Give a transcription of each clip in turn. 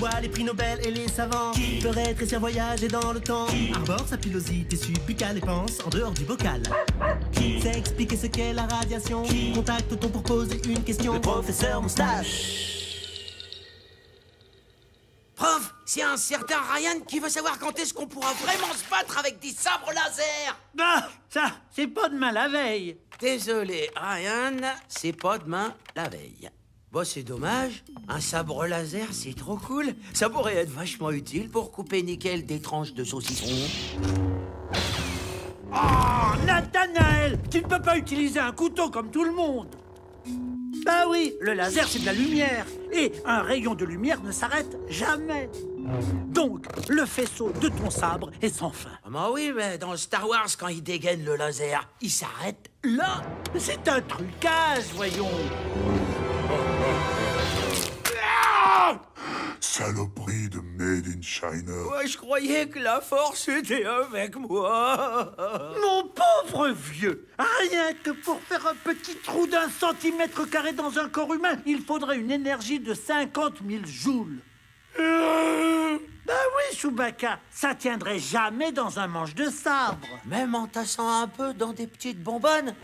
voit les prix Nobel et les savants. Peut rétrécir, voyager dans le temps. Arbore sa pilosité subbuccale et pense en dehors du bocal. Sait expliquer ce qu'est la radiation. Contacte-t-on pour poser une question. Le professeur Moustache. Prof, c'est un certain Ryan qui veut savoir quand est-ce qu'on pourra vraiment se battre avec des sabres laser. Ah, ça, c'est pas demain la veille. Désolé, Ryan, c'est pas demain la veille. Bon, c'est dommage. Un sabre laser, c'est trop cool. Ça pourrait être vachement utile pour couper nickel des tranches de saucisson. Oh, Nathanaël, tu ne peux pas utiliser un couteau comme tout le monde. Bah oui, le laser, c'est de la lumière. Et un rayon de lumière ne s'arrête jamais. Donc, le faisceau de ton sabre est sans fin. Ah bah oui, mais dans Star Wars, quand il dégaine le laser, il s'arrête là. C'est un trucage, voyons. Saloperie de Made in China. Ouais, je croyais que la force était avec moi. Mon pauvre vieux, rien que pour faire un petit trou d'1 centimètre carré dans un corps humain, il faudrait une énergie de 50 000 joules. Bah oui, Chewbacca, ça tiendrait jamais dans un manche de sabre. Même en tassant un peu dans des petites bonbonnes.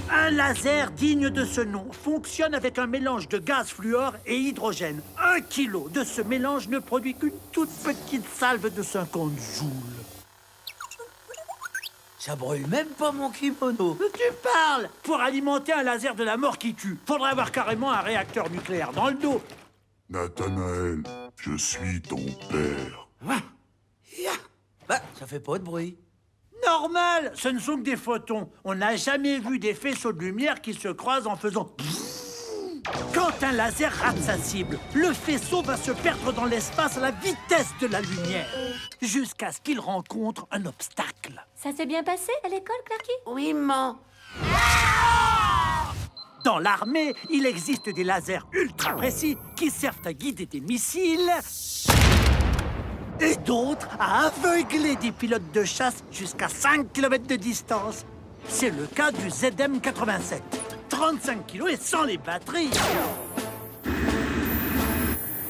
Un laser digne de ce nom fonctionne avec un mélange de gaz fluor et hydrogène. 1 kilo de ce mélange ne produit qu'une toute petite salve de 50 joules. Ça brûle même pas mon kimono. Tu parles! Pour alimenter un laser de la mort qui tue, faudrait avoir carrément un réacteur nucléaire dans le dos. Nathanaël, je suis ton père. Bah, ça fait pas de bruit. Normal, ce ne sont que des photons. On n'a jamais vu des faisceaux de lumière qui se croisent en faisant... Quand un laser rate sa cible, le faisceau va se perdre dans l'espace à la vitesse de la lumière, jusqu'à ce qu'il rencontre un obstacle. Ça s'est bien passé à l'école, Clarky? Oui, maman. Dans l'armée, il existe des lasers ultra précis qui servent à guider des missiles et d'autres à aveugler des pilotes de chasse jusqu'à 5 km de distance. C'est le cas du ZM-87. 35 kilos et sans les batteries.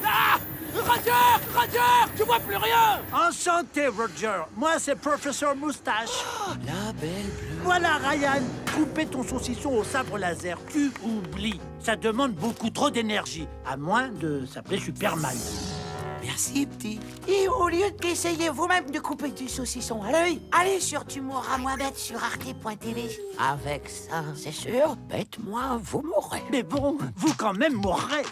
Ah! Roger! Roger! Tu vois plus rien! Enchanté, Roger. Moi, c'est Professeur Moustache. Oh, la belle bleue. Voilà, Ryan. Couper ton saucisson au sabre laser, tu oublies. Ça demande beaucoup trop d'énergie, à moins de s'appeler Superman. Merci, petit. Et au lieu d'essayer vous-même de couper du saucisson à l'œil, allez sur Tu mourras moins bête sur arte.tv. Avec ça, c'est sûr, bête-moi, vous mourrez. Mais bon, vous quand même mourrez.